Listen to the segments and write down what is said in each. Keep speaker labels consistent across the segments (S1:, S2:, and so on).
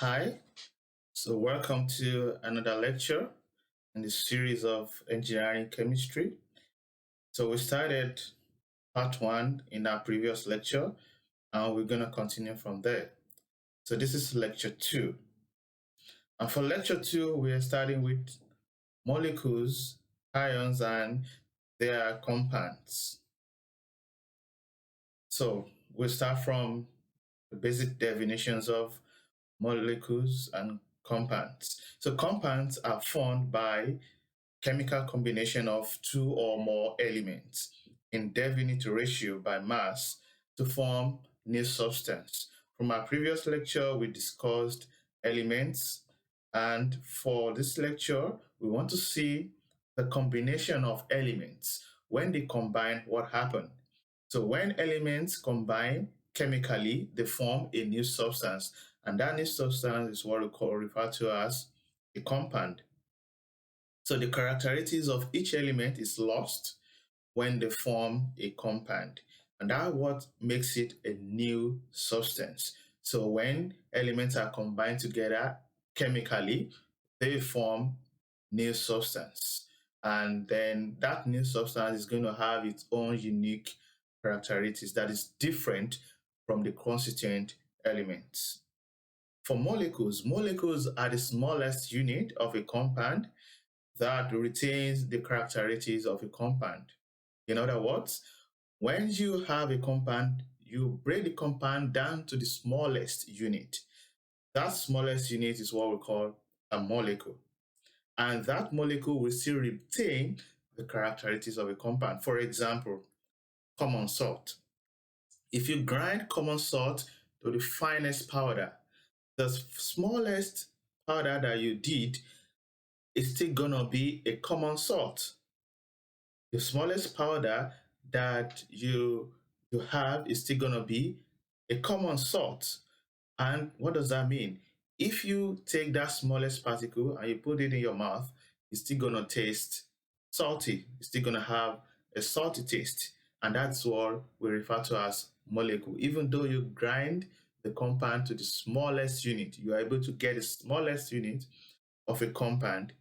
S1: Hi, so welcome to another lecture in the series of engineering chemistry. So we started part one in our previous lecture, and we're going to continue from there. So this is lecture two. And for lecture two, we are starting with molecules, ions, and their compounds. So we'll start from the basic definitions of molecules and compounds. So compounds are formed by chemical combination of two or more elements in definite ratio by mass to form new substance. From our previous lecture, we discussed elements, and for this lecture, we want to see the combination of elements. When they combine, what happened? So when elements combine chemically, they form a new substance, and that new substance is what we refer to as a compound. So the characteristics of each element is lost when they form a compound. And that's what makes it a new substance. So when elements are combined together chemically, they form new substance. And then that new substance is going to have its own unique characteristics that is different from the constituent elements. For molecules, molecules are the smallest unit of a compound that retains the characteristics of a compound. In other words, when you have a compound, you break the compound down to the smallest unit. That smallest unit is what we call a molecule. And that molecule will still retain the characteristics of a compound. For example, common salt. If you grind common salt to the finest powder, the smallest powder that you did is still gonna be a common salt. The smallest powder that you have is still going to be a common salt. And what does that mean? If you take that smallest particle and you put it in your mouth, it's still going to taste salty. It's still going to have a salty taste. And that's what we refer to as molecule. Even though you grind the compound to the smallest unit, you are able to get the smallest unit of a compound.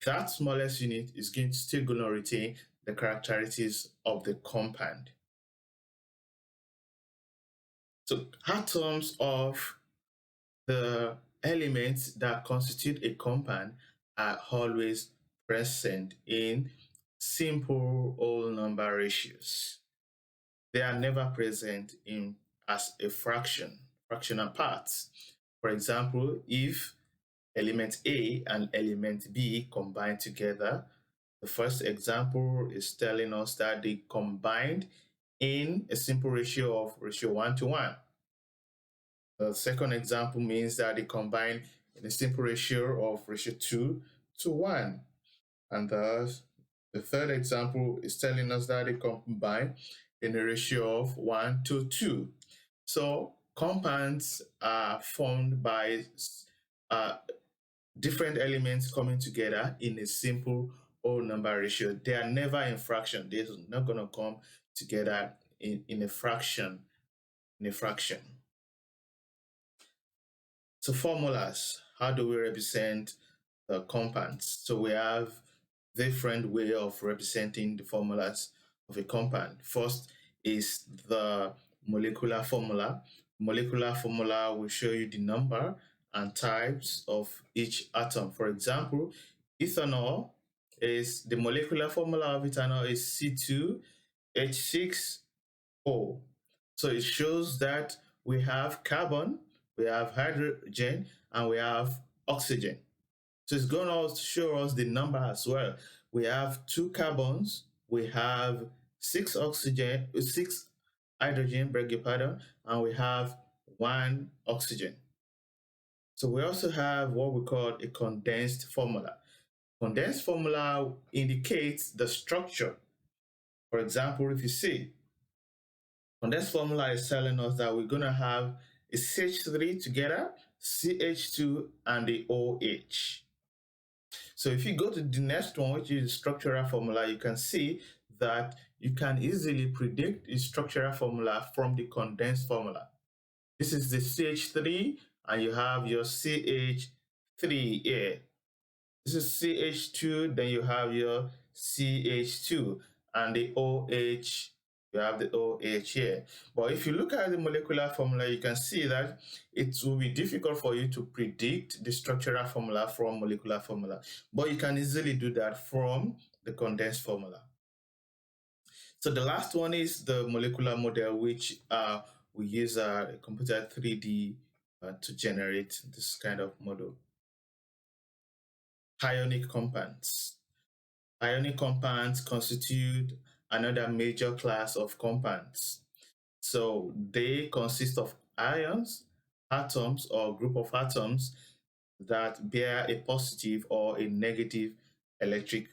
S1: That smallest unit is still going to retain the characteristics of the compound. So atoms of the elements that constitute a compound are always present in simple whole number ratios. They are never present in as a fractional parts. For example, if element A and element B combine together, the first example is telling us that they combined in a simple ratio of ratio 1 to 1. The second example means that they combine in a simple ratio of ratio 2 to 1. And thus, the third example is telling us that they combine in a ratio of 1 to 2. So compounds are formed by different elements coming together in a simple whole number ratio. They are never in fraction. They're not going to come together in a fraction. So formulas, how do we represent the compounds? So we have different way of representing the formulas of a compound. First is the molecular formula. Molecular formula will show you the number and types of each atom. For example, ethanol is the molecular formula of ethanol is C2H6O. So it shows that we have carbon, we have hydrogen, and we have oxygen. So it's going to show us the number as well. We have 2 carbons, we have 6 oxygen, 6 hydrogen, beg your pardon, and we have 1 oxygen. So we also have what we call a condensed formula. Condensed formula indicates the structure. For example, if you see, condensed formula is telling us that we're going to have a CH3 together, CH2, and the OH. So if you go to the next one, which is the structural formula, you can see that you can easily predict the structural formula from the condensed formula. This is the CH3 and you have your CH3 here. This is CH2, then you have your CH2, and the OH, you have the OH here. But if you look at the molecular formula, you can see that it will be difficult for you to predict the structural formula from molecular formula, but you can easily do that from the condensed formula. So the last one is the molecular model, which we use a computer 3D to generate this kind of model. Ionic compounds. Ionic compounds constitute another major class of compounds. So they consist of ions, atoms, or group of atoms that bear a positive or a negative electric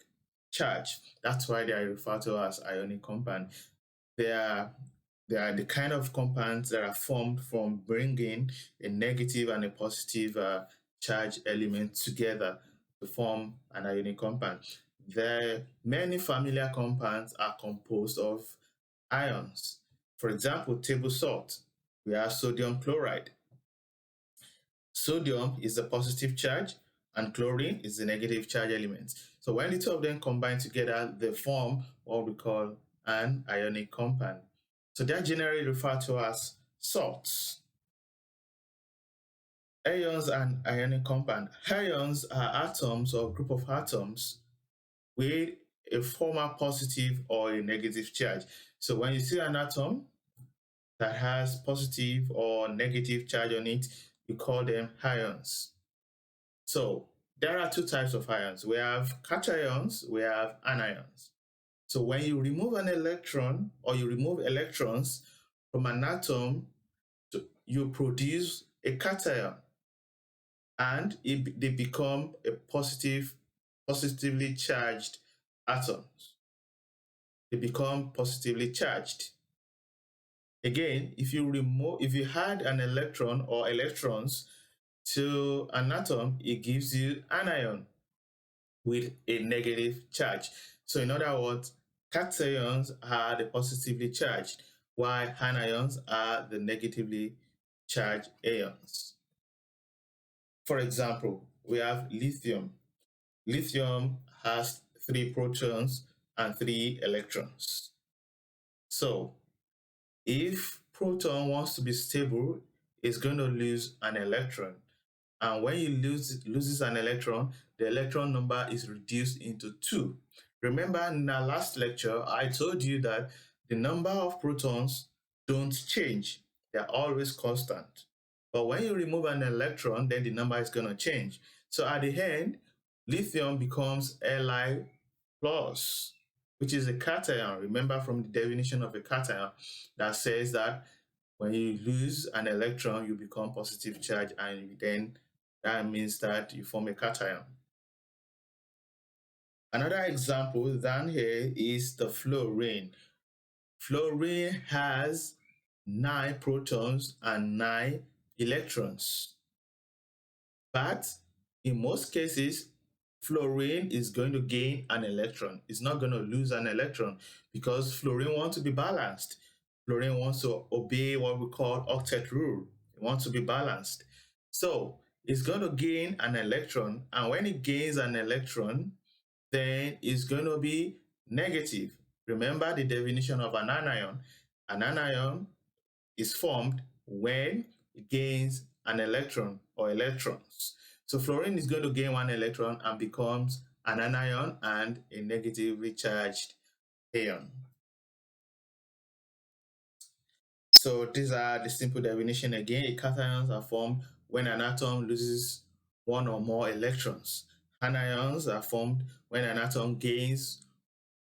S1: charge. That's why they are referred to as ionic compounds. They are the kind of compounds that are formed from bringing a negative and a positive charge element together to form an ionic compound. The many familiar compounds are composed of ions. For example, table salt, we have sodium chloride. Sodium is the positive charge and chlorine is the negative charge element. So when the two of them combine together, they form what we call an ionic compound. So they're generally referred to as salts. Ions and ionic compound. Ions are atoms or group of atoms with a former positive or a negative charge. So when you see an atom that has positive or negative charge on it, you call them ions. So there are two types of ions. We have cations, we have anions. So when you remove an electron or you remove electrons from an atom, you produce a cation, and they become a positively charged atoms. They become positively charged. Again, if you add an electron or electrons to an atom, it gives you an ion with a negative charge. So in other words, cations are the positively charged, while anions are the negatively charged ions. For example, we have lithium. Lithium has 3 protons and 3 electrons. So if proton wants to be stable, it's going to lose an electron. And when you loses an electron, the electron number is reduced into 2. Remember in our last lecture, I told you that the number of protons don't change. They're always constant. But when you remove an electron, then the number is going to change. So at the end, lithium becomes Li plus, which is a cation. Remember from the definition of a cation that says that when you lose an electron, you become positive charge, and then that means that you form a cation. Another example down here is the fluorine. Fluorine has 9 protons and 9 electrons. But in most cases, fluorine is going to gain an electron. It's not going to lose an electron because fluorine wants to be balanced. Fluorine wants to obey what we call Octet Rule. It wants to be balanced. So it's going to gain an electron, and when it gains an electron, then it's going to be negative. Remember the definition of an anion. An anion is formed when it gains an electron or electrons. So fluorine is going to gain 1 electron and becomes an anion and a negatively charged ion. So these are the simple definition again. Cations are formed when an atom loses 1 or more electrons. Anions are formed when an atom gains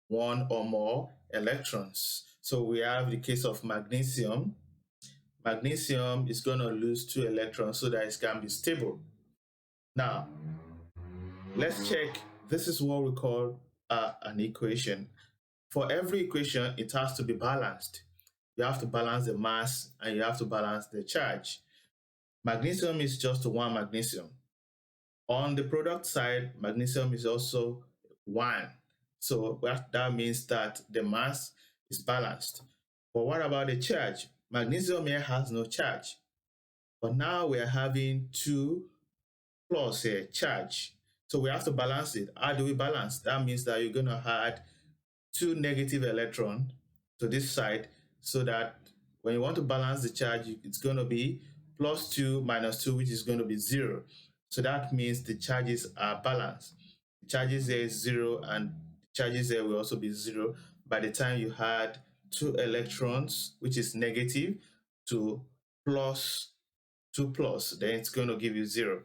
S1: 1 or more electrons. So we have the case of magnesium. Magnesium is going to lose 2 electrons so that it can be stable. Now, let's check. This is what we call an equation. For every equation, it has to be balanced. You have to balance the mass and you have to balance the charge. Magnesium is just 1 magnesium. On the product side, magnesium is also 1. So that means that the mass is balanced. But what about the charge? Magnesium here has no charge. But now we are having 2 plus here, charge. So we have to balance it. How do we balance? That means that you're going to add 2 negative electrons to this side, so that when you want to balance the charge, it's going to be plus 2 minus 2, which is going to be 0. So that means the charges are balanced. The charges there is 0, and the charges there will also be 0 by the time you add 2 electrons, which is negative, to plus 2 plus, then it's going to give you 0.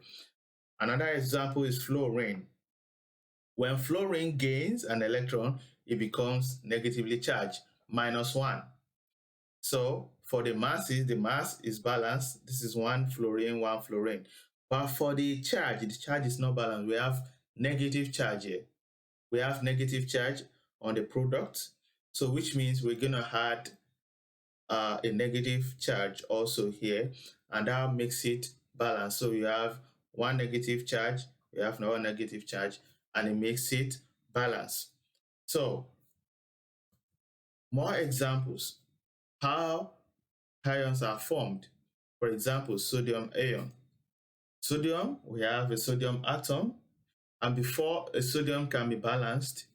S1: Another example is fluorine. When fluorine gains an electron, it becomes negatively charged, -1. So for the masses, the mass is balanced. This is 1 fluorine, 1 fluorine. But for the charge is not balanced. We have negative charge here. We have negative charge on the product. So which means we're going to add a negative charge also here, and that makes it balanced. So you have 1 negative charge, you have another negative charge, and it makes it balanced. So more examples, how ions are formed. For example, sodium ion. Sodium, we have a sodium atom, and before a sodium can be balanced,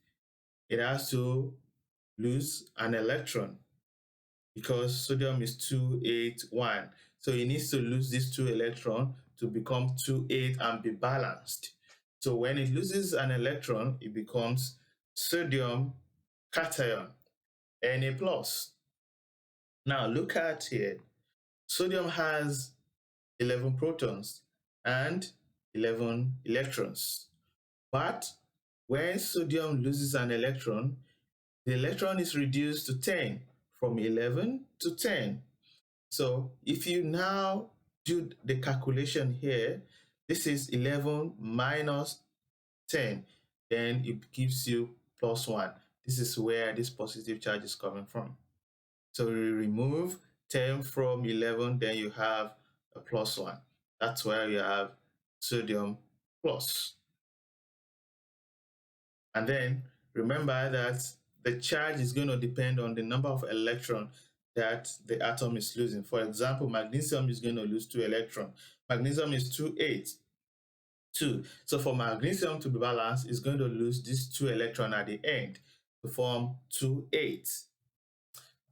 S1: it has to lose an electron, because sodium is 281. So it needs to lose these 2 electrons to become 28 and be balanced. So when it loses an electron, it becomes sodium cation, Na+. Now look at here. Sodium has 11 protons and 11 electrons. But when sodium loses an electron, the electron is reduced to 10, from 11 to 10. So if you now do the calculation here, this is 11 minus 10, then it gives you +1. This is where this positive charge is coming from. So we remove 10 from 11, then you have a +1. That's where you have sodium plus. And then remember that the charge is going to depend on the number of electrons that the atom is losing. For example, magnesium is going to lose 2 electrons. Magnesium is 282. So for magnesium to be balanced, it's going to lose these 2 electrons at the end to form 28.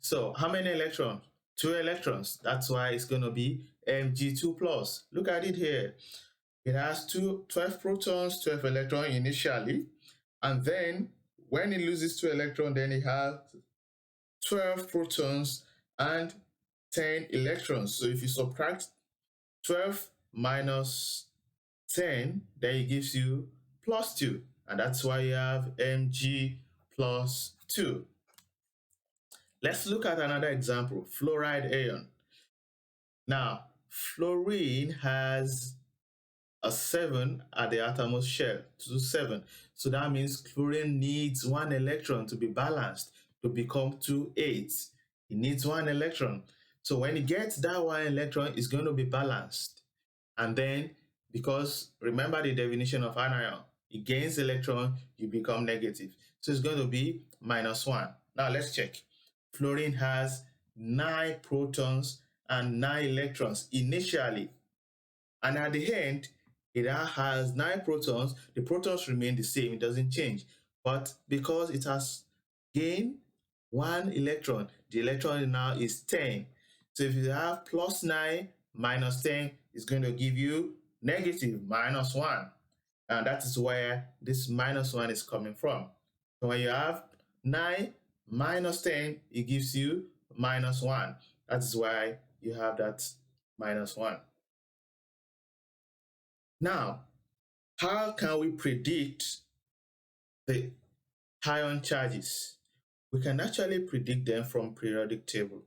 S1: So how many electrons? 2 electrons. That's why it's going to be Mg2+. Look at it here. It has 12 protons, 12 electrons initially, and then when it loses 2 electrons, then it has 12 protons and 10 electrons. So if you subtract 12 minus 10, then it gives you +2, and that's why you have Mg+2. Let's look at another example, fluoride ion. Now, fluorine has a 7 at the outermost shell, 7. So that means fluorine needs 1 electron to be balanced to become 28. It needs 1 electron. So when it gets that 1 electron, it's going to be balanced. And then, because remember the definition of anion, it gains electron, you become negative. So it's going to be -1. Now let's check. Fluorine has 9 protons and 9 electrons initially. And at the end, it has 9 protons. The protons remain the same, it doesn't change. But because it has gained 1 electron, the electron now is 10. So if you have +9 minus 10, it's going to give you negative -1. And that is where this -1 is coming from. So when you have 9 minus 10, it gives you -1. That is why you have that -1. Now, how can we predict the ion charges? We can actually predict them from periodic table.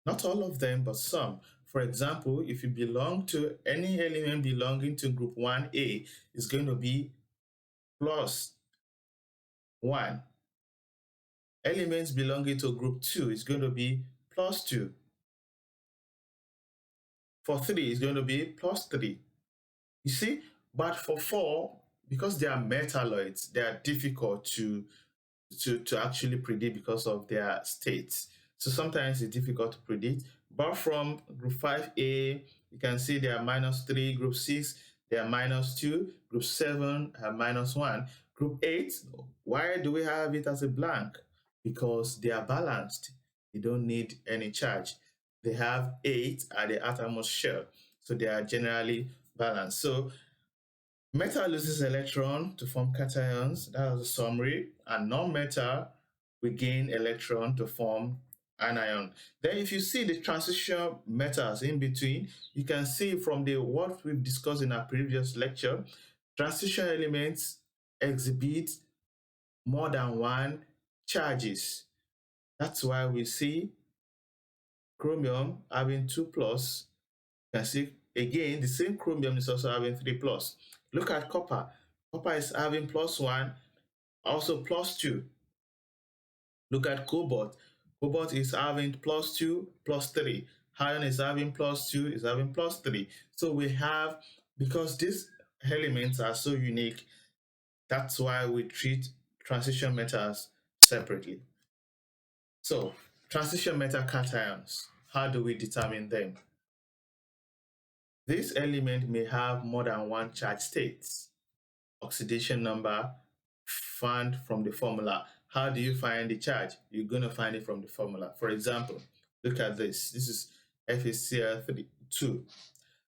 S1: Not all of them, but some. For example, if you belong to any element belonging to group 1A, it's going to be +1. Elements belonging to group 2 is going to be +2. For 3, it's going to be +3. You see, but for 4, because they are metalloids, they are difficult to actually predict because of their states. So sometimes it's difficult to predict, But from group 5A, you can see they are -3. Group 6, they are -2. Group 7 are -1. Group 8, why do we have it as a blank? Because they are balanced. You don't need any charge. They have 8 at the outermost shell, so they are generally balanced. So metal loses electron to form cations, that was a summary, and non-metal we gain electron to form anion. Then if you see the transition metals in between, you can see from the what we've discussed in our previous lecture, transition elements exhibit more than one charges. That's why we see chromium having 2 plus. You can see again the same chromium is also having 3 plus. Look at copper. Copper is having +1, also +2. Look at cobalt. Cobalt is having +2, +3. Iron is having +2, is having +3. So we have, because these elements are so unique, that's why we treat transition metals separately. So transition metal cations, how do we determine them? This element may have more than one charge states. Oxidation number found from the formula. How do you find the charge? You're going to find it from the formula. For example, look at this. This is FeCl2.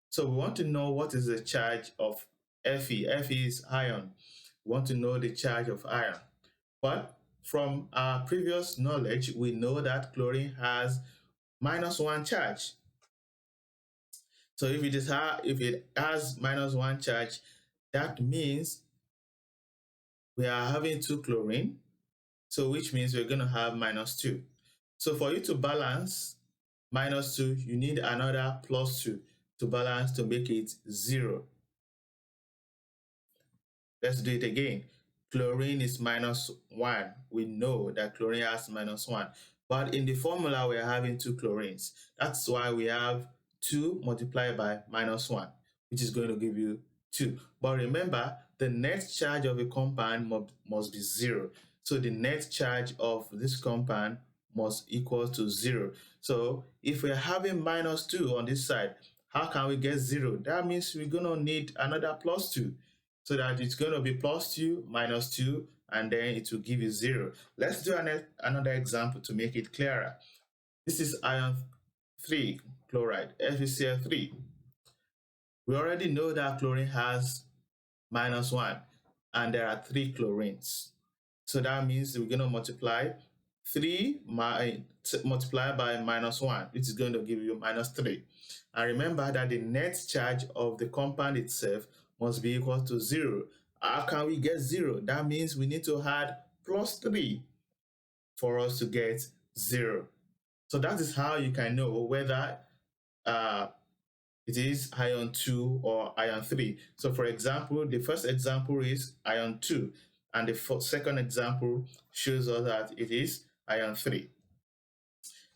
S1: So we want to know what is the charge of Fe. Fe is ion. We want to know the charge of ion. But from our previous knowledge, we know that chlorine has -1 charge. So if it has -1 charge, that means we are having 2 chlorine, so which means we're going to have -2. So for you to balance -2, you need another +2 to balance to make it 0. Let's do it again. Chlorine is -1. We know that chlorine has -1. But in the formula, we're having 2 chlorines. That's why we have 2 multiplied by -1, which is going to give you 2. But remember, the net charge of a compound must be 0. So the net charge of this compound must equal to 0. So if we're having -2 on this side, how can we get 0? That means we're going to need another +2. So that it's going to be +2 -2, and then it will give you 0. Let's do another example to make it clearer. This is iron 3 chloride, FeCl3. We already know that chlorine has -1, and there are 3 chlorines. So that means we're going to multiply 3 multiplied by -1, which is going to give you -3. And remember that the net charge of the compound itself must be equal to 0. How can we get 0? That means we need to add +3 for us to get 0. So that is how you can know whether it is ion 2 or ion 3. So for example, the first example is ion 2, and the second example shows us that it is ion 3.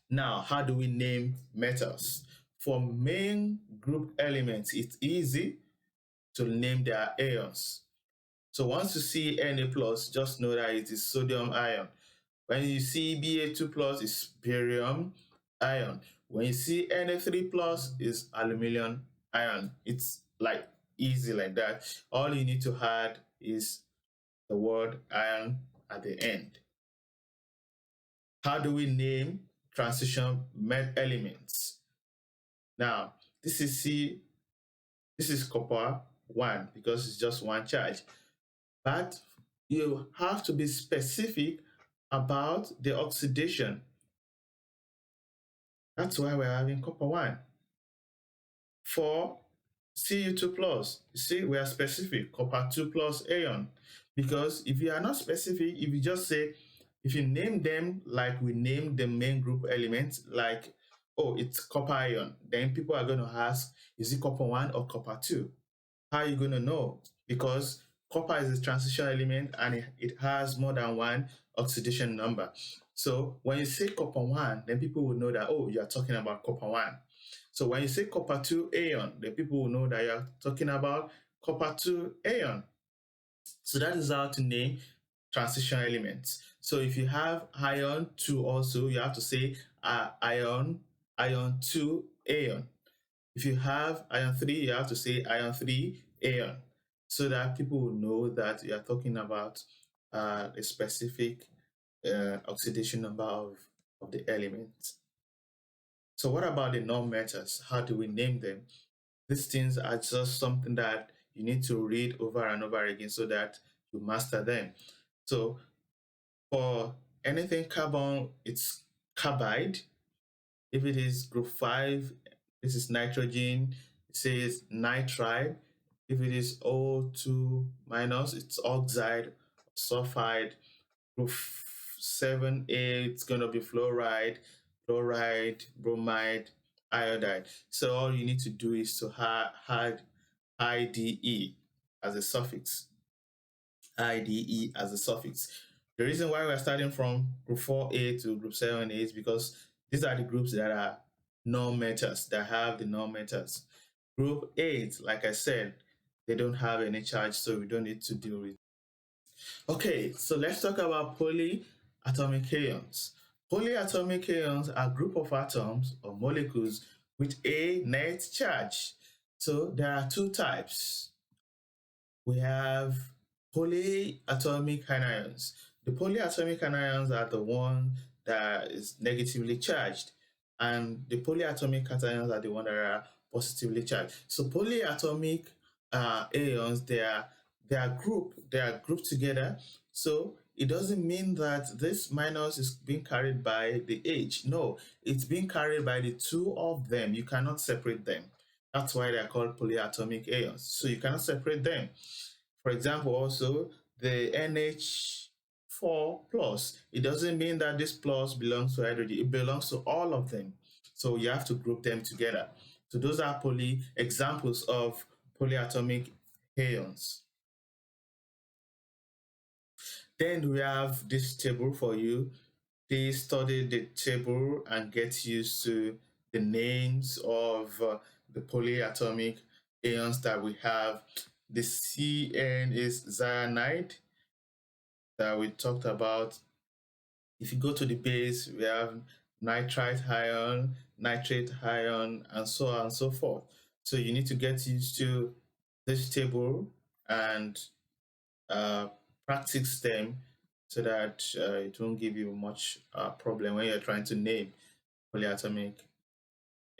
S1: Now, how do we name metals? For main group elements, it's easy to name their ions. So once you see Na+, just know that it is sodium ion. When you see Ba2+, it's barium ion. When you see Na3+, is aluminum ion. It's like easy like that. All you need to add is the word ion at the end. How do we name transition elements? Now, this is copper 1 because it's just one charge. But you have to be specific about the oxidation. That's why we're having copper 1. For Cu2+, you see, we are specific, copper 2+ ion. Because if you are not specific, if you just say, if you name them like we name the main group elements, like, oh, it's copper ion, then people are going to ask, is it copper 1 or copper 2? How are you going to know? Because copper is a transition element and it has more than one oxidation number. So when you say copper 1, then people will know that, oh, you are talking about copper 1. So when you say copper 2 ion, then people will know that you are talking about copper 2 ion. So that is how to name transition elements. So if you have ion 2 also, you have to say ion ion 2 Aeon. If you have ion 3, you have to say ion 3 Aeon, so that people will know that you are talking about a specific oxidation number of the element. So what about the non-metals? How do we name them? These things are just something that you need to read over and over again so that you master them. So for anything carbon, it's carbide. If it is group 5, this is nitrogen, it says nitride. If it is O2 minus, it's oxide, sulfide. Group 7A, it's going to be fluoride, chloride, bromide, iodide. So all you need to do is to add IDE as a suffix. IDE as a suffix. The reason why we're starting from group 4A to group 7A is because these are the groups that are non-metals, that have the non-metals. Group 8, like I said, they don't have any charge, so we don't need to deal with. Okay, so let's talk about polyatomic ions. Polyatomic ions are a group of atoms or molecules with a net charge. So there are two types. We have polyatomic anions. The polyatomic anions are the one that is negatively charged, and the polyatomic cations are the one that are positively charged. So polyatomic ions, they are grouped together. So it doesn't mean that this minus is being carried by the H. No, it's being carried by the two of them. You cannot separate them. That's why they're called polyatomic ions. So you cannot separate them. For example, also the NH4 plus, it doesn't mean that this plus belongs to hydrogen. It belongs to all of them. So you have to group them together. So those are examples of polyatomic ions. Then we have this table for you. Please study the table and get used to the names of the polyatomic ions that we have. The CN is cyanide that we talked about. If you go to the base, we have nitrite ion, nitrate ion, and so on and so forth. So you need to get used to this table and practice them so that it won't give you much problem when you're trying to name polyatomic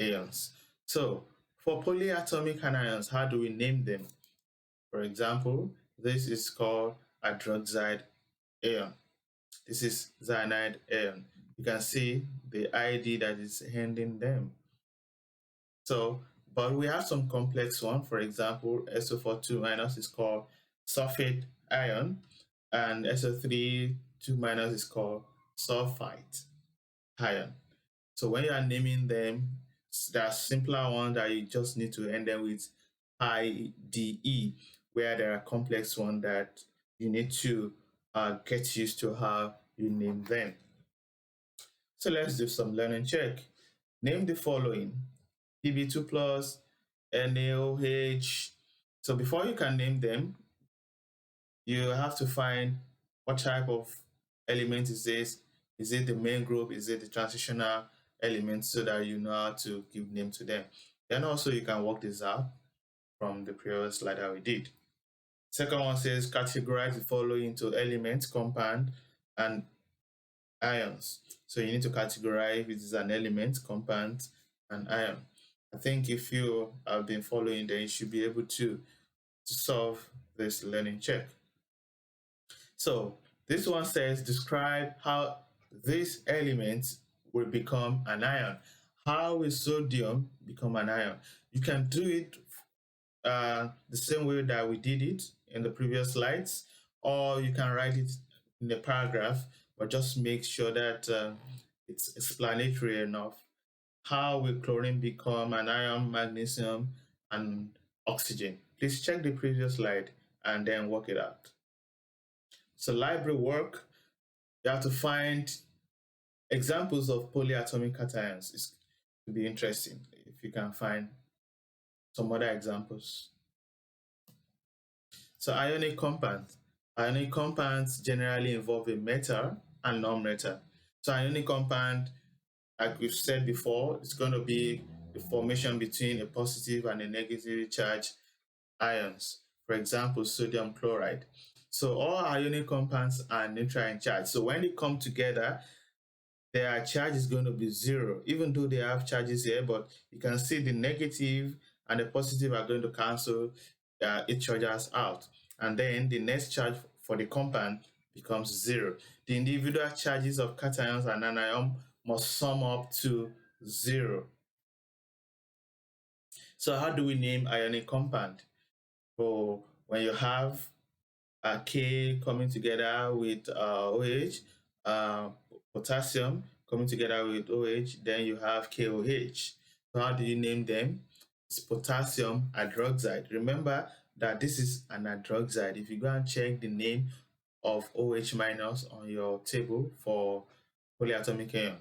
S1: ions. So for polyatomic anions, how do we name them? For example, this is called hydroxide ion. This is cyanide ion. You can see the ID that is ending them. So, but we have some complex one. For example, SO4 2 minus is called sulfate ion, and SO3 2 minus is called sulfite ion. So when you are naming them, there are simpler ones that you just need to end them with IDE, where there are complex ones that you need to get used to how you name them. So let's do some learning check. Name the following: Pb2 plus, NaOH. So before you can name them, you have to find what type of element is this. Is it the main group? Is it the transitional element, so that you know how to give name to them? Then also you can work this out from the previous slide that we did. Second one says categorize the following into elements, compound, and ions. So you need to categorize if it is an element, compound, and ion. I think if you have been following, then you should be able to solve this learning check. So this one says describe how this element will become an ion. How will sodium become an ion? You can do it the same way that we did it in the previous slides, or you can write it in a paragraph, but just make sure that it's explanatory enough. How will chlorine become an ion, magnesium, and oxygen? Please check the previous slide and then work it out. So library work, you have to find examples of polyatomic cations. It's to be interesting if you can find some other examples. So ionic compounds. Ionic compounds generally involve a metal and non-metal. So ionic compound like we've said before, it's going to be the formation between a positive and a negatively charged ions. For example, sodium chloride. So all ionic compounds are neutral in charge. So when they come together, their charge is going to be zero, even though they have charges here, but you can see the negative and the positive are going to cancel each other's out. And then the next charge for the compound becomes zero. The individual charges of cations and anion must sum up to zero. So how do we name ionic compound? So when you have K coming together with OH, uh, potassium coming together with OH, then you have KOH. So how do you name them? It's potassium hydroxide. Remember that this is an hydroxide. If you go and check the name of OH minus on your table for polyatomic ion,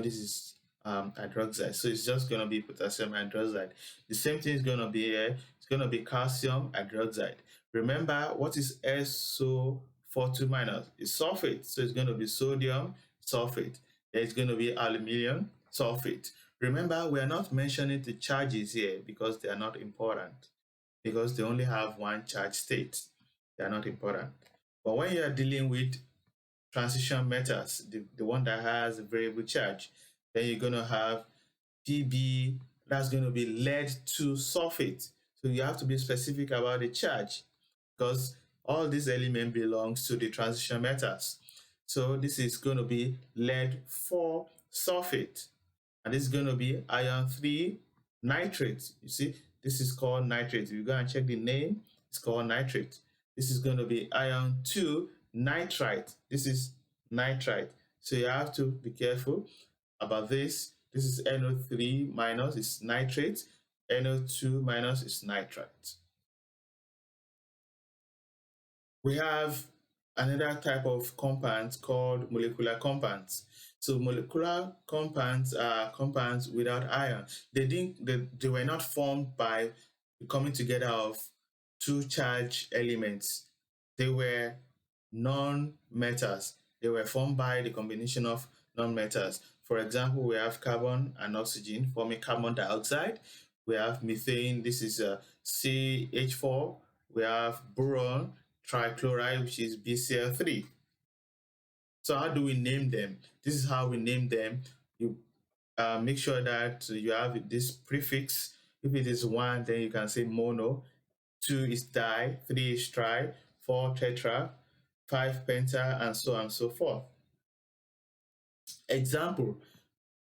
S1: this is hydroxide. So it's just going to be potassium hydroxide. The same thing is going to be here. It's going to be calcium hydroxide. Remember, what is SO42 minus? It's sulfate. So it's going to be sodium sulfate. There's going to be aluminum sulfate. Remember, we are not mentioning the charges here because they are not important, because they only have one charge state. They are not important. But when you are dealing with transition metals, the one that has a variable charge, then you're going to have Pb, that's going to be lead to sulfate. So you have to be specific about the charge, because all these elements belongs to the transition metals. So this is going to be lead 4 sulfate, and this is going to be iron 3 nitrate. You see, this is called nitrate. If you go and check the name, it's called nitrate. This is going to be iron 2 nitrite. This is nitrite. So you have to be careful about this. This is NO3 minus is nitrate, NO2 minus is nitrite. We have another type of compounds called molecular compounds. So molecular compounds are compounds without ion. They were not formed by the coming together of two charged elements. They were non-metals. They were formed by the combination of non-metals. For example, we have carbon and oxygen forming carbon dioxide. We have methane, this is CH4. We have boron trichloride, which is BCl3. So how do we name them? This is how we name them. You make sure that you have this prefix. If it is 1, then you can say mono. 2 is di, 3 is tri, 4 tetra, 5 penta, and so on and so forth. Example,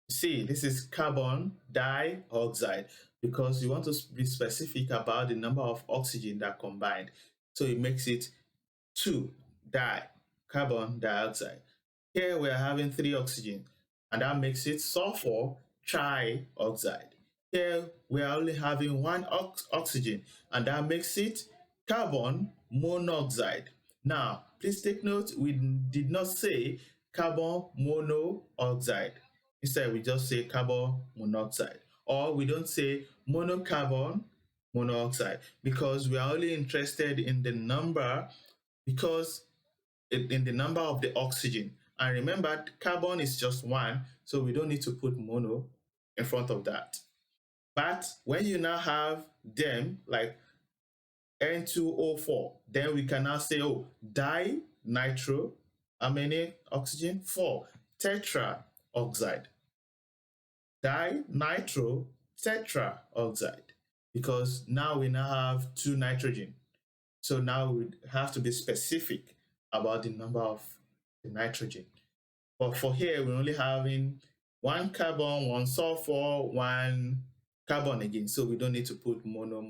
S1: see, this is carbon dioxide, because you want to be specific about the number of oxygen that combined. So it makes it 2 carbon dioxide. Here we are having 3 oxygen, and that makes it sulfur trioxide. Here we are only having 1 oxygen, and that makes it carbon monoxide. Now, please take note, we did not say carbon monoxide. Instead, we just say carbon monoxide. Or we don't say monocarbon monoxide, because we are only interested in the number, because in the number of the oxygen. And remember, carbon is just 1, so we don't need to put mono in front of that. But when you now have them like N2O4, then we can now say, oh, dinitro, how many oxygen? 4, tetraoxide. Dinitro tetraoxide, because now we now have 2 nitrogen. So now we have to be specific about the number of the nitrogen. But for here, we're only having 1 carbon, 1 sulfur, 1 carbon again. So we don't need to put mono.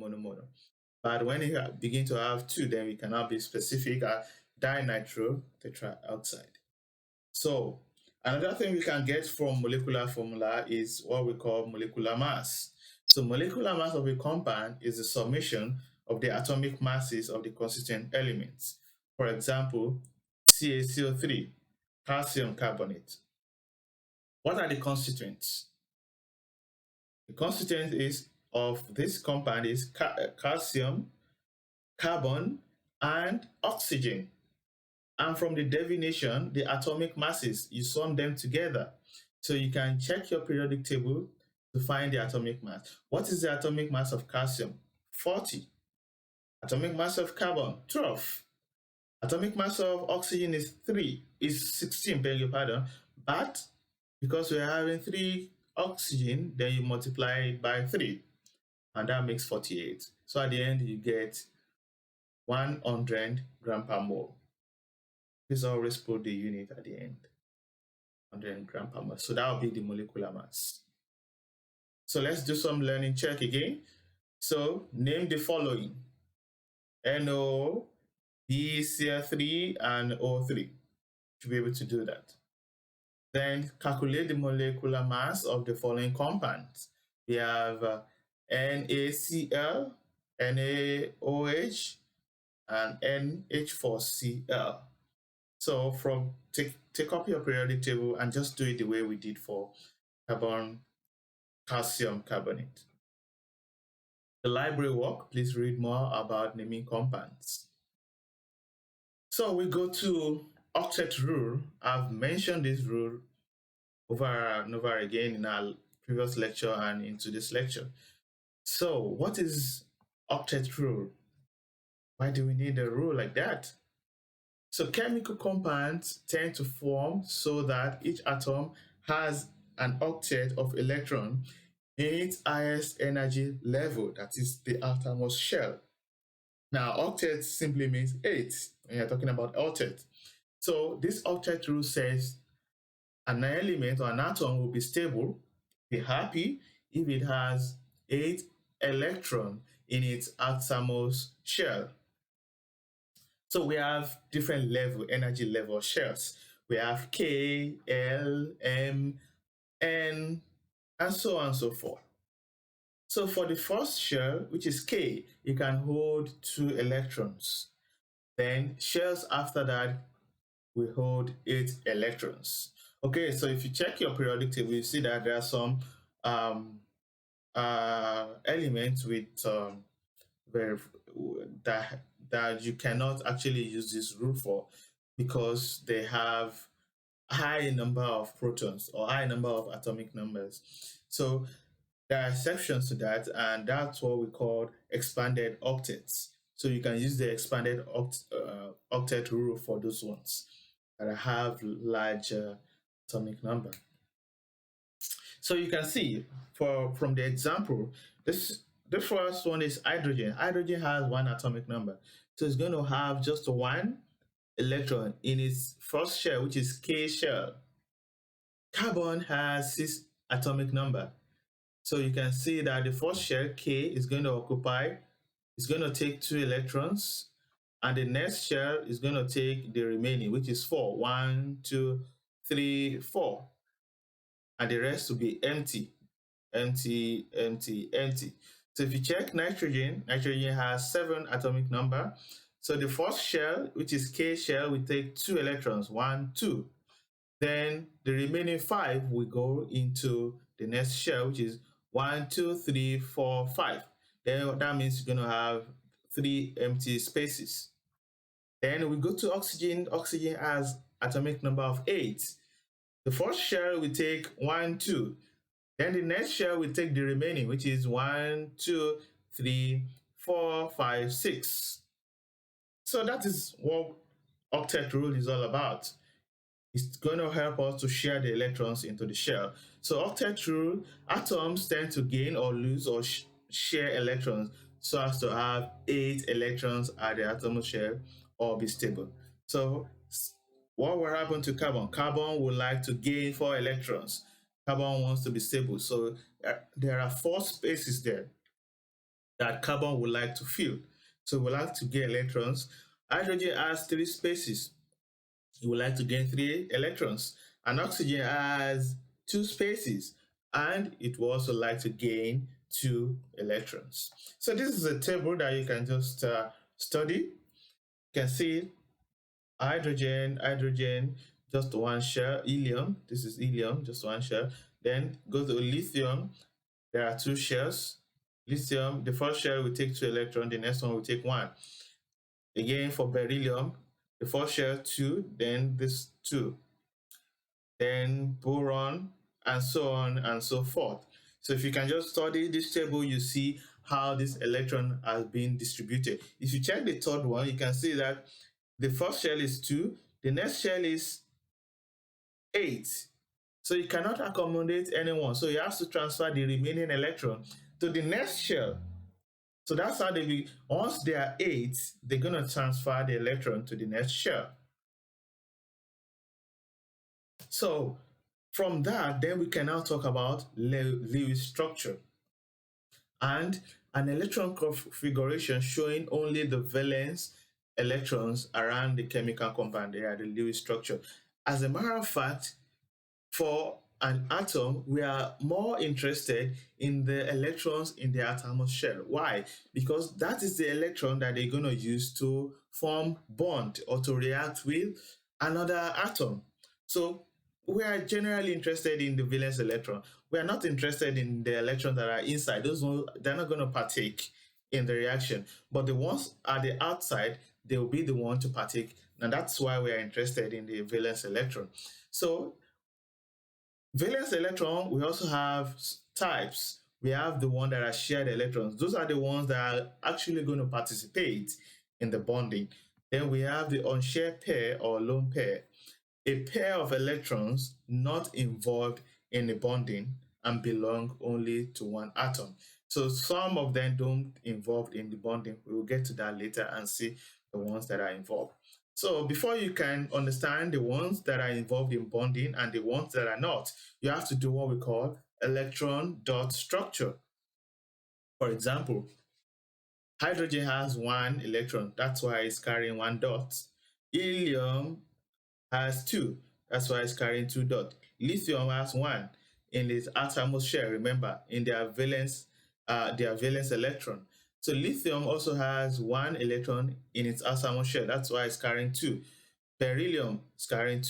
S1: But when you begin to have 2, then we can now be specific at dinitro tetraoxide. So another thing we can get from molecular formula is what we call molecular mass. So molecular mass of a compound is the summation of the atomic masses of the constituent elements. For example, CaCO3, calcium carbonate. What are the constituents? The constituent of this compound is calcium, carbon, and oxygen. And from the definition, the atomic masses, you sum them together. So you can check your periodic table to find the atomic mass. What is the atomic mass of calcium? 40. Atomic mass of carbon, 12. Atomic mass of oxygen is 16, beg your pardon. But because we're having 3 oxygen, then you multiply it by 3, and that makes 48. So at the end, you get 100 gram per mole. Please always put the unit at the end, 100 gram per mole. So that will be the molecular mass. So let's do some learning check again. So name the following: NO, BCl3, and O3. Should be able to do that. Then calculate the molecular mass of the following compounds. We have NaCl, NaOH, and NH4Cl. So take up your periodic table and just do it the way we did for calcium carbonate. The library work, please read more about naming compounds. So we go to Octet Rule. I've mentioned this rule over and over again in our previous lecture and into this lecture. So what is Octet Rule? Why do we need a rule like that? So chemical compounds tend to form so that each atom has an octet of electron in its highest energy level, that is the outermost shell. Now, octet simply means 8 when you're talking about octet. So this octet rule says an element or an atom will be stable, be happy, if it has 8 electrons in its outermost shell. So we have different energy level shells. We have K, L, M, N, and so on and so forth. So for the first shell, which is K, you can hold 2 electrons. Then shells after that will hold 8 electrons. Okay, so if you check your periodic table, you see that there are some elements with that you cannot actually use this rule for, because they have high number of protons or high number of atomic numbers. So there are exceptions to that, and that's what we call expanded octets. So you can use the expanded octet rule for those ones that have large atomic number. So you can see from the example, the first one is hydrogen. Hydrogen has 1 atomic number. So it's going to have just 1 electron in its first shell, which is K shell. Carbon has 6 atomic number. So you can see that the first shell, K, is going to take 2 electrons, and the next shell is going to take the remaining, which is 4. 1, 2, 3, 4. And the rest will be empty, empty, empty, empty. So if you check nitrogen, nitrogen has 7 atomic number. So the first shell, which is K shell, will take 2 electrons, 1, 2. Then the remaining 5 will go into the next shell, which is 1, 2, 3, 4, 5. Then that means you're going to have 3 empty spaces. Then we go to oxygen. Oxygen has atomic number of 8. The first shell will take 1, 2. Then the next shell will take the remaining, which is 1, 2, 3, 4, 5, 6. So that is what octet rule is all about. It's going to help us to share the electrons into the shell. So octet rule, atoms tend to gain or lose or share electrons so as to have 8 electrons at the atom shell or be stable. So what will happen to carbon? Carbon would like to gain 4 electrons. Carbon wants to be stable. So there are 4 spaces there that carbon would like to fill. So we like to gain electrons. Hydrogen has 3 spaces. You would like to gain 3 electrons. And oxygen has 2 spaces, and it will also like to gain 2 electrons. So this is a table that you can just study. You can see hydrogen, just 1 shell. Helium, this is helium, just 1 shell. Then go to lithium. There are 2 shells. Lithium, the first shell will take 2 electrons, the next one will take 1. Again, for beryllium, the first shell 2, then this 2. Then boron, and so on and so forth. So if you can just study this table, you see how this electron has been distributed. If you check the third one, you can see that the first shell is 2, the next shell is 8. So you cannot accommodate anyone. So you have to transfer the remaining electron to the next shell. So that's how they be. Once they are 8, they're going to transfer the electron to the next shell. So from that, then we can now talk about Lewis structure and an electron configuration showing only the valence electrons around the chemical compound. They are the Lewis structure. As a matter of fact, for an atom, we are more interested in the electrons in the outermost shell. Why? Because that is the electron that they're going to use to form bond or to react with another atom. So we are generally interested in the valence electron. We are not interested in the electrons that are inside. Those ones, they're not going to partake in the reaction. But the ones at the outside, they will be the one to partake. And that's why we are interested in the valence electron. So valence electron, we also have types. We have the one that are shared electrons. Those are the ones that are actually going to participate in the bonding. Then we have the unshared pair or lone pair, a pair of electrons not involved in the bonding and belong only to one atom. So some of them don't involved in the bonding. We will get to that later and see the ones that are involved. So before you can understand the ones that are involved in bonding and the ones that are not, you have to do what we call electron dot structure. For example, hydrogen has one electron. That's why it's carrying one dot. Helium has 2. That's why it's carrying 2 dots. Lithium has 1 in its outermost shell, remember, in their valence electron. So lithium also has 1 electron in its outermost shell. That's why it's carrying 2. Beryllium is carrying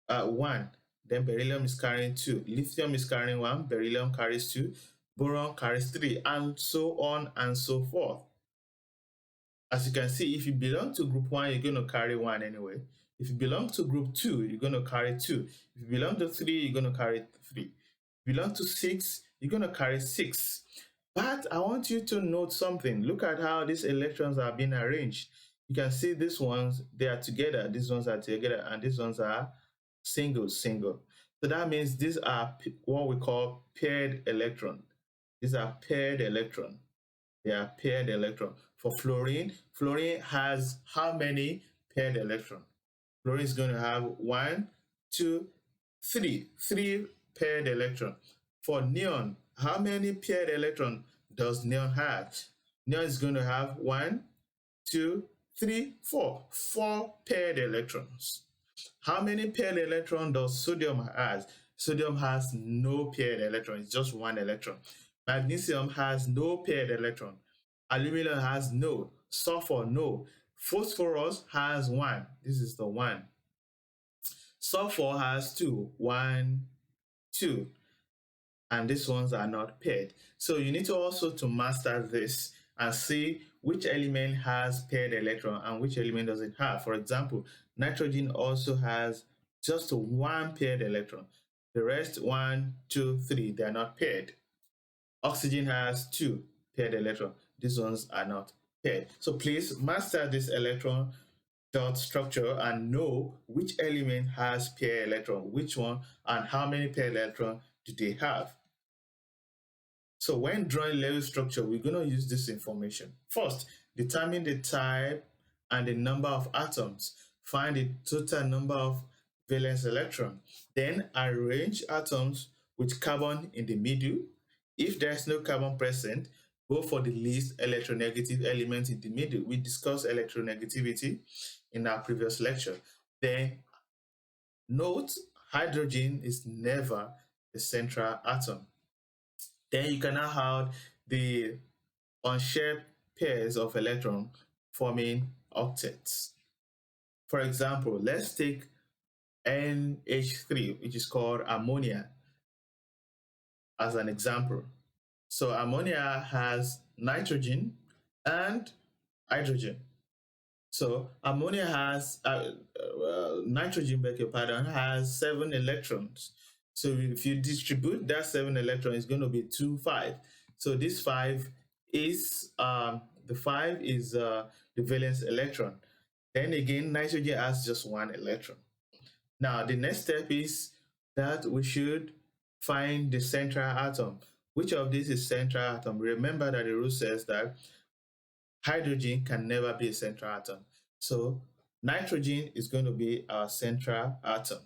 S1: 1. Then beryllium is carrying 2. Lithium is carrying 1. Beryllium carries 2. Boron carries 3, and so on and so forth. As you can see, if you belong to group 1, you're going to carry 1 anyway. If you belong to group 2, you're going to carry 2. If you belong to 3, you're going to carry 3. If you belong to 6, you're going to carry 6. But I want you to note something. Look at how these electrons are being arranged. You can see these ones, they are together. These ones are together, and these ones are single. So that means these are what we call paired electron. These are paired electron. They are paired electron. For fluorine, fluorine has how many paired electron? Fluorine is going to have 1, 2, 3. 3 paired electron. For neon, how many paired electron does neon have? Neon is going to have 1, 2, 3, 4. 4 paired electrons. How many paired electron does sodium has? Sodium has no paired electron. It's just 1 electron. Magnesium has no paired electron. Aluminum has no. Sulfur, no. Phosphorus has 1. This is the 1. Sulfur has 2. 1, 2. And these ones are not paired. So you need to also to master this and see which element has paired electron and which element doesn't have. For example, nitrogen also has just 1 paired electron. The rest, 1, 2, 3, they are not paired. Oxygen has 2 paired electrons. These ones are not paired. So please master this electron dot structure and know which element has paired electron, which one, and how many paired electrons do they have. So when drawing Lewis structure, we're going to use this information. First, determine the type and the number of atoms. Find the total number of valence electrons. Then arrange atoms with carbon in the middle. If there's no carbon present, go for the least electronegative element in the middle. We discussed electronegativity in our previous lecture. Then note, hydrogen is never the central atom. Then you can now have the unshared pairs of electrons forming octets. For example, let's take NH3, which is called ammonia, as an example. So ammonia has nitrogen and hydrogen. So ammonia has, nitrogen, beg your pardon, has 7 electrons. So if you distribute that 7 electrons, it's going to be 2, 5. So this 5 is the 5 is the valence electron. Then again, nitrogen has just 1 electron. Now the next step is that we should find the central atom. Which of these is central atom? Remember that the rule says that hydrogen can never be a central atom. So nitrogen is going to be our central atom.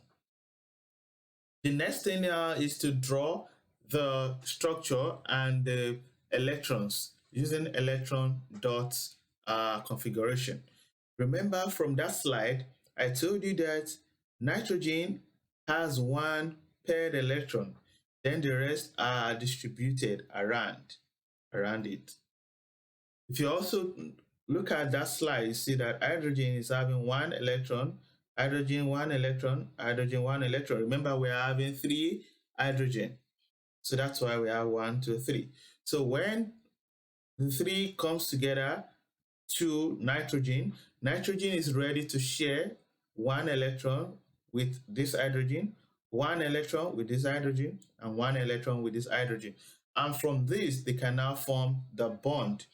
S1: The next thing is to draw the structure and the electrons using electron dot configuration. Remember from that slide, I told you that nitrogen has one paired electron, then the rest are distributed around it. If you also look at that slide, you see that hydrogen is having 1 electron, hydrogen 1 electron, hydrogen 1 electron. Remember, we are having 3 hydrogen. So that's why we have 1, 2, 3. So when the 3 comes together to nitrogen, nitrogen is ready to share 1 electron with this hydrogen, 1 electron with this hydrogen, and 1 electron with this hydrogen. And from this, they can now form the bond.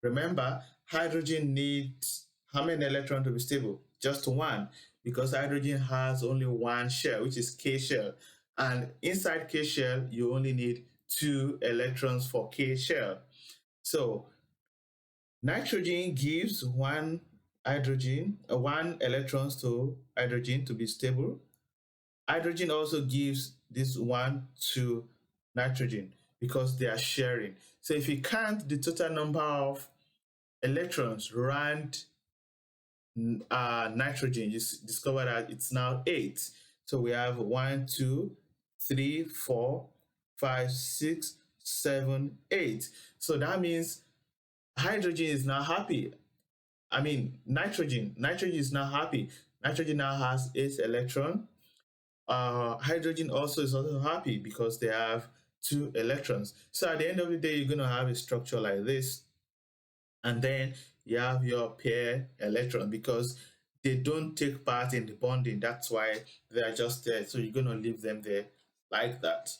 S1: Remember, hydrogen needs how many electrons to be stable? Just 1, because hydrogen has only 1 shell, which is K shell. And inside K shell, you only need 2 electrons for K shell. So nitrogen gives 1 hydrogen, 1 electrons to hydrogen to be stable. Hydrogen also gives this 1 to nitrogen because they are sharing. So if you count the total number of electrons around nitrogen, you discover that it's now 8. So we have 1, 2, 3, 4, 5, 6, 7, 8. So that means hydrogen is now happy. I mean, nitrogen is now happy. Nitrogen now has 8 electrons. Hydrogen also is also happy because they have 2 electrons. So at the end of the day, you're going to have a structure like this. And then you have your pair electron because they don't take part in the bonding. That's why they are just there. So you're going to leave them there like that.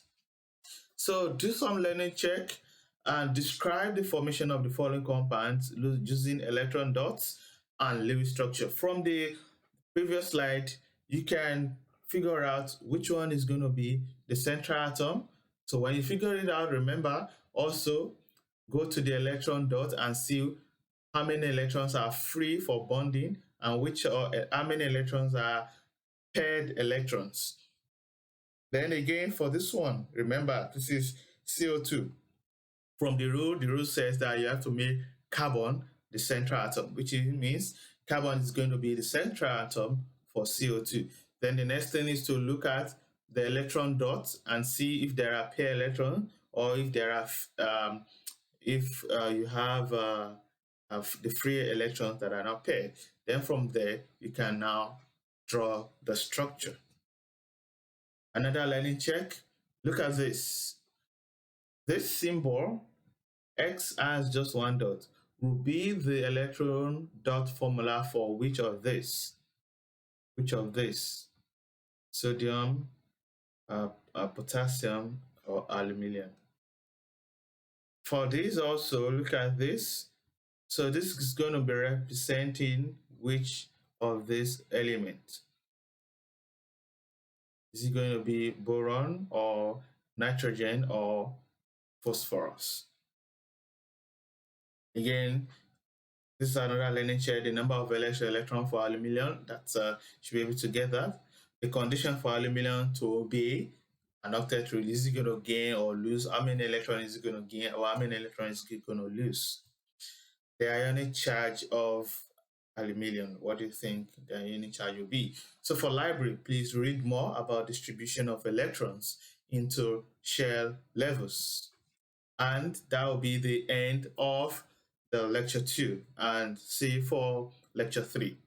S1: So do some learning check and describe the formation of the following compounds using electron dots and Lewis structure. From the previous slide, you can figure out which one is going to be the central atom. So when you figure it out, remember also go to the electron dot and see how many electrons are free for bonding and how many electrons are paired electrons. Then again, for this one, remember, this is CO2. From the rule says that you have to make carbon the central atom, which means carbon is going to be the central atom for CO2. Then the next thing is to look at the electron dots and see if there are pair electrons or if there are you have the free electrons that are not paired. Then from there, you can now draw the structure. Another learning check, look at this. This symbol, X has just 1 dot, will be the electron dot formula for which of this? Which of this? Sodium, potassium, or aluminum? For this also, look at this. So this is going to be representing which of these elements? Is it going to be boron or nitrogen or phosphorus? Again, this is another learning check. The number of electrons for aluminum, that should be able to get that. The condition for aluminum to obey an octet rule, is it going to gain or lose? How many electrons is it going to gain or how many electrons is it going to lose? The ionic charge of aluminum, what do you think the ionic charge will be? So for library, please read more about distribution of electrons into shell levels. And that will be the end of the lecture 2, and see you for lecture 3.